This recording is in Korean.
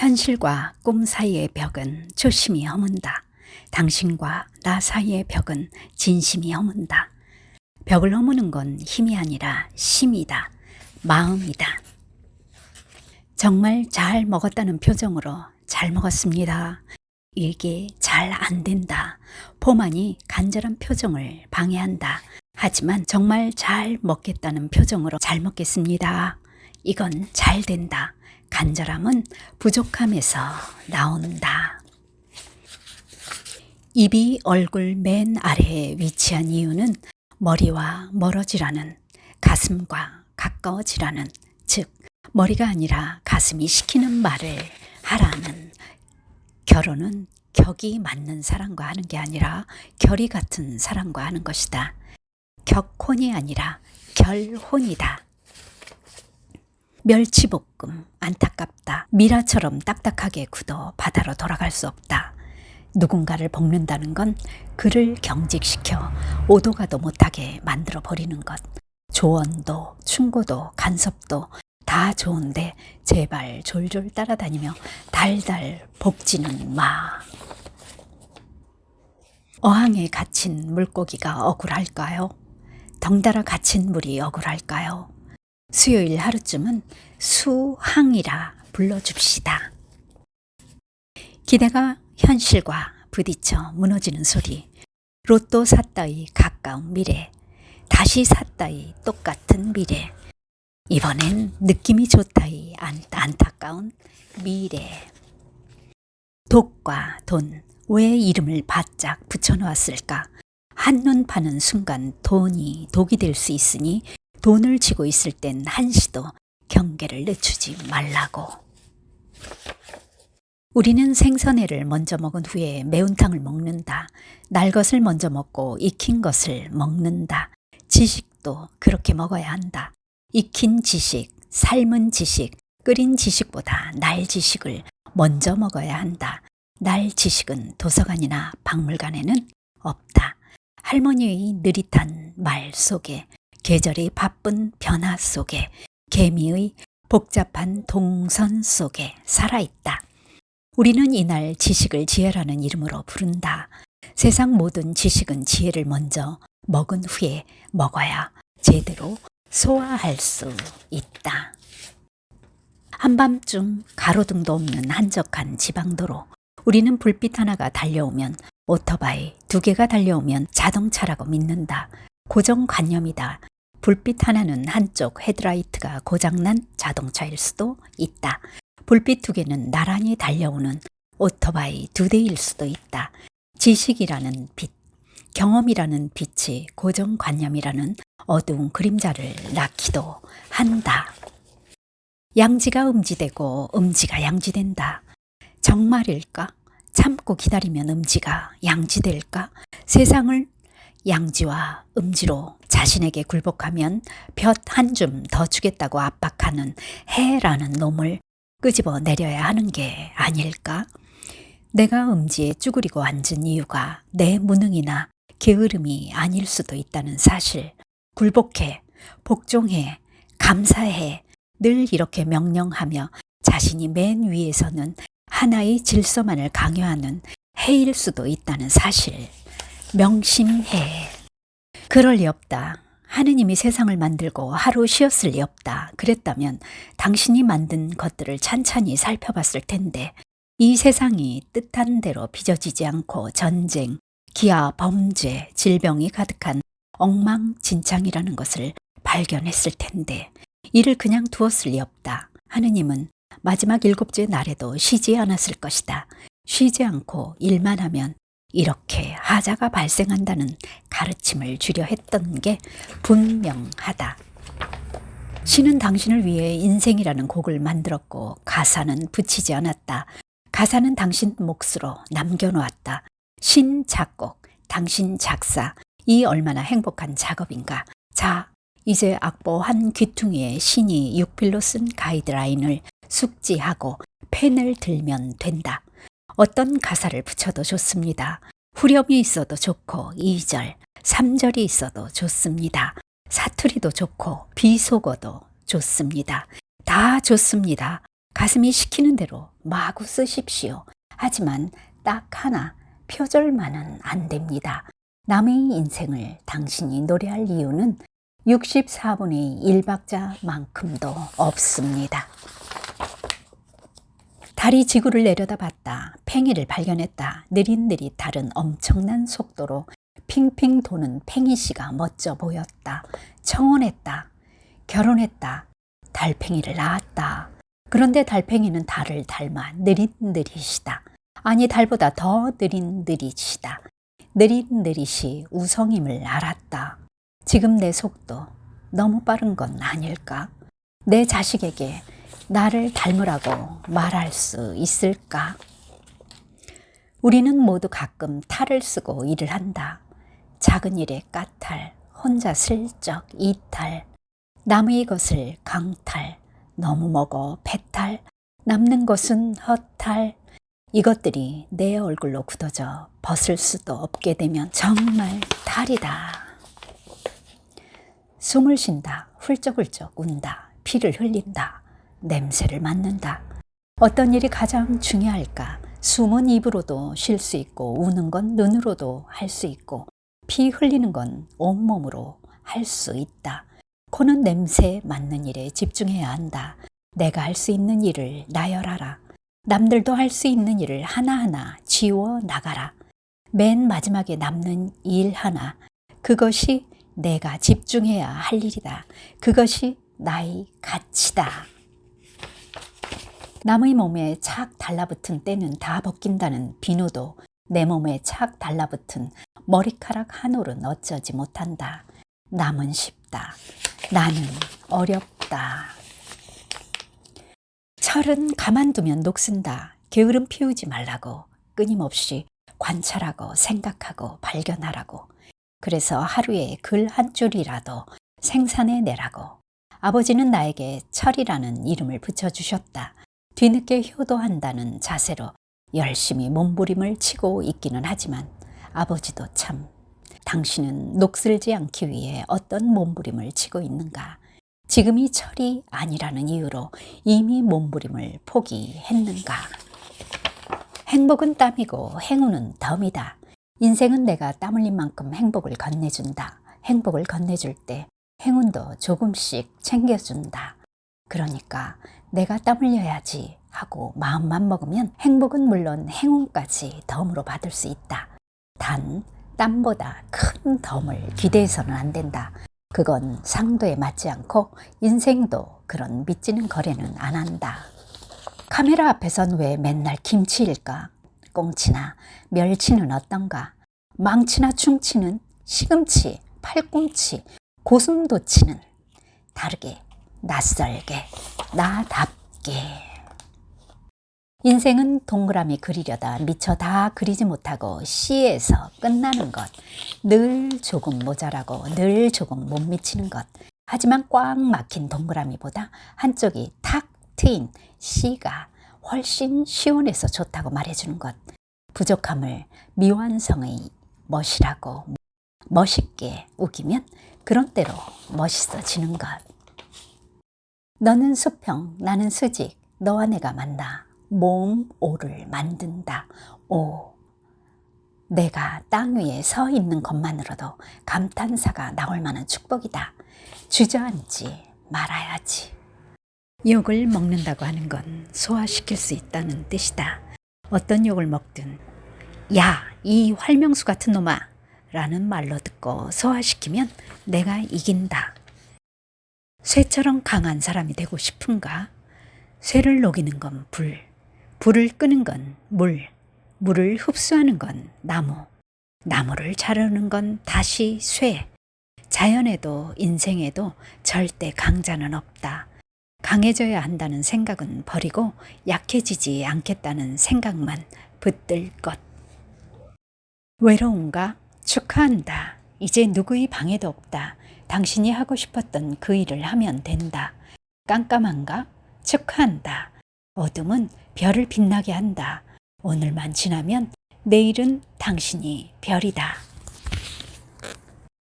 현실과 꿈 사이의 벽은 초심이 허문다. 당신과 나 사이의 벽은 진심이 허문다. 벽을 허무는 건 힘이 아니라 심이다. 마음이다. 정말 잘 먹었다는 표정으로 잘 먹었습니다. 이게 잘 안 된다. 포만이 간절한 표정을 방해한다. 하지만 정말 잘 먹겠다는 표정으로 잘 먹겠습니다. 이건 잘 된다. 간절함은 부족함에서 나온다. 입이 얼굴 맨 아래에 위치한 이유는 머리와 멀어지라는, 가슴과 가까워지라는, 즉 머리가 아니라 가슴이 시키는 말을 하라는. 결혼은 격이 맞는 사람과 하는 게 아니라 결이 같은 사람과 하는 것이다. 격혼이 아니라 결혼이다. 멸치볶음 안타깝다. 미라처럼 딱딱하게 굳어 바다로 돌아갈 수 없다. 누군가를 볶는다는 건 그를 경직시켜 오도 가도 못하게 만들어 버리는 것. 조언도 충고도 간섭도 다 좋은데 제발 졸졸 따라다니며 달달 볶지는 마. 어항에 갇힌 물고기가 억울할까요? 덩달아 갇힌 물이 억울할까요? 수요일 하루쯤은 수항이라 불러줍시다. 기대가 현실과 부딪혀 무너지는 소리. 로또 샀다의 가까운 미래. 다시 샀다의 똑같은 미래. 이번엔 느낌이 좋다의 안타까운 미래. 독과 돈, 왜 이름을 바짝 붙여놓았을까? 한눈 파는 순간 돈이 독이 될 수 있으니 돈을 쥐고 있을 땐 한시도 경계를 늦추지 말라고. 우리는 생선회를 먼저 먹은 후에 매운탕을 먹는다. 날 것을 먼저 먹고 익힌 것을 먹는다. 지식도 그렇게 먹어야 한다. 익힌 지식, 삶은 지식, 끓인 지식보다 날 지식을 먼저 먹어야 한다. 날 지식은 도서관이나 박물관에는 없다. 할머니의 느릿한 말 속에, 계절의 바쁜 변화 속에, 개미의 복잡한 동선 속에 살아있다. 우리는 이날 지식을 지혜라는 이름으로 부른다. 세상 모든 지식은 지혜를 먼저 먹은 후에 먹어야 제대로 소화할 수 있다. 한밤중 가로등도 없는 한적한 지방도로. 우리는 불빛 하나가 달려오면 오토바이, 2개가 달려오면 자동차라고 믿는다. 고정관념이다. 불빛 하나는 한쪽 헤드라이트가 고장난 자동차일 수도 있다. 불빛 2개는 나란히 달려오는 오토바이 2대일 수도 있다. 지식이라는 빛, 경험이라는 빛이 고정관념이라는 어두운 그림자를 낳기도 한다. 양지가 음지되고 음지가 양지된다. 정말일까? 참고 기다리면 음지가 양지될까? 세상을 양지와 음지로 자신에게 굴복하면 볕 한 줌 더 주겠다고 압박하는 해라는 놈을 끄집어 내려야 하는 게 아닐까? 내가 음지에 쭈그리고 앉은 이유가 내 무능이나 게으름이 아닐 수도 있다는 사실. 굴복해, 복종해, 감사해, 늘 이렇게 명령하며 자신이 맨 위에서는 하나의 질서만을 강요하는 해일 수도 있다는 사실. 명심해. 그럴 리 없다. 하느님이 세상을 만들고 하루 쉬었을 리 없다. 그랬다면 당신이 만든 것들을 찬찬히 살펴봤을 텐데 이 세상이 뜻한 대로 빚어지지 않고 전쟁, 기아, 범죄, 질병이 가득한 엉망진창이라는 것을 발견했을 텐데 이를 그냥 두었을 리 없다. 하느님은 마지막 7째 날에도 쉬지 않았을 것이다. 쉬지 않고 일만 하면 이렇게 하자가 발생한다는 가르침을 주려 했던 게 분명하다. 시는 당신을 위해 인생이라는 곡을 만들었고 가사는 붙이지 않았다. 가사는 당신 몫으로 남겨놓았다. 신 작곡, 당신 작사, 이 얼마나 행복한 작업인가. 자, 이제 악보 한 귀퉁이에 신이 육필로 쓴 가이드라인을 숙지하고 펜을 들면 된다. 어떤 가사를 붙여도 좋습니다. 후렴이 있어도 좋고 2절, 3절이 있어도 좋습니다. 사투리도 좋고 비속어도 좋습니다. 다 좋습니다. 가슴이 시키는 대로 마구 쓰십시오. 하지만 딱 하나, 표절만은 안 됩니다. 남의 인생을 당신이 노래할 이유는 64분의 1박자만큼도 없습니다. 달이 지구를 내려다봤다. 팽이를 발견했다. 느릿느릿 달은 엄청난 속도로 핑핑 도는 팽이씨가 멋져 보였다. 청혼했다. 결혼했다. 달팽이를 낳았다. 그런데 달팽이는 달을 닮아 느릿느릿이다. 아니, 달보다 더 느릿느릿이다. 느릿느릿이 우성임을 알았다. 지금 내 속도 너무 빠른 건 아닐까? 내 자식에게 나를 닮으라고 말할 수 있을까? 우리는 모두 가끔 탈을 쓰고 일을 한다. 작은 일에 까탈, 혼자 슬쩍 이탈, 남의 것을 강탈, 너무 먹어 배탈, 남는 것은 허탈. 이것들이 내 얼굴로 굳어져 벗을 수도 없게 되면 정말 탈이다. 숨을 쉰다. 훌쩍훌쩍 운다. 피를 흘린다. 냄새를 맡는다. 어떤 일이 가장 중요할까? 숨은 입으로도 쉴 수 있고, 우는 건 눈으로도 할 수 있고, 피 흘리는 건 온몸으로 할 수 있다. 코는 냄새 맡는 일에 집중해야 한다. 내가 할 수 있는 일을 나열하라. 남들도 할 수 있는 일을 하나하나 지워 나가라. 맨 마지막에 남는 일 하나, 그것이 내가 집중해야 할 일이다. 그것이 나의 가치다. 남의 몸에 착 달라붙은 때는 다 벗긴다는 비누도 내 몸에 착 달라붙은 머리카락 한 올은 어쩌지 못한다. 남은 쉽다. 나는 어렵다. 철은 가만두면 녹슨다. 게으름 피우지 말라고, 끊임없이 관찰하고 생각하고 발견하라고. 그래서 하루에 글 한 줄이라도 생산해내라고. 아버지는 나에게 철이라는 이름을 붙여주셨다. 뒤늦게 효도한다는 자세로 열심히 몸부림을 치고 있기는 하지만 아버지도 참, 당신은 녹슬지 않기 위해 어떤 몸부림을 치고 있는가? 지금이 철이 아니라는 이유로 이미 몸부림을 포기했는가? 행복은 땀이고 행운은 덤이다. 인생은 내가 땀 흘린 만큼 행복을 건네준다. 행복을 건네줄 때 행운도 조금씩 챙겨준다. 그러니까 내가 땀 흘려야지 하고 마음만 먹으면 행복은 물론 행운까지 덤으로 받을 수 있다. 단 땀보다 큰 덤을 기대해서는 안 된다. 그건 상도에 맞지 않고 인생도 그런 미치는 거래는 안 한다. 카메라 앞에선 왜 맨날 김치일까? 꽁치나 멸치는 어떤가? 망치나 충치는, 시금치, 팔꿈치, 고슴도치는 다르게, 낯설게, 나답게. 인생은 동그라미 그리려다 미처 다 그리지 못하고 C에서 끝나는 것. 늘 조금 모자라고 늘 조금 못 미치는 것. 하지만 꽉 막힌 동그라미보다 한쪽이 탁 트인 C가 훨씬 시원해서 좋다고 말해주는 것. 부족함을 미완성의 멋이라고 멋있게 우기면 그런 대로 멋있어지는 것. 너는 수평, 나는 수직, 너와 내가 만나 몸 오를 만든다. 오, 내가 땅 위에 서 있는 것만으로도 감탄사가 나올 만한 축복이다. 주저앉지 말아야지. 욕을 먹는다고 하는 건 소화시킬 수 있다는 뜻이다. 어떤 욕을 먹든 야, 이 활명수 같은 놈아 라는 말로 듣고 소화시키면 내가 이긴다. 쇠처럼 강한 사람이 되고 싶은가? 쇠를 녹이는 건 불, 불을 끄는 건 물, 물을 흡수하는 건 나무, 나무를 자르는 건 다시 쇠. 자연에도 인생에도 절대 강자는 없다. 강해져야 한다는 생각은 버리고 약해지지 않겠다는 생각만 붙들 것. 외로운가? 축하한다. 이제 누구의 방해도 없다. 당신이 하고 싶었던 그 일을 하면 된다. 깜깜한가? 축하한다. 어둠은 별을 빛나게 한다. 오늘만 지나면 내일은 당신이 별이다.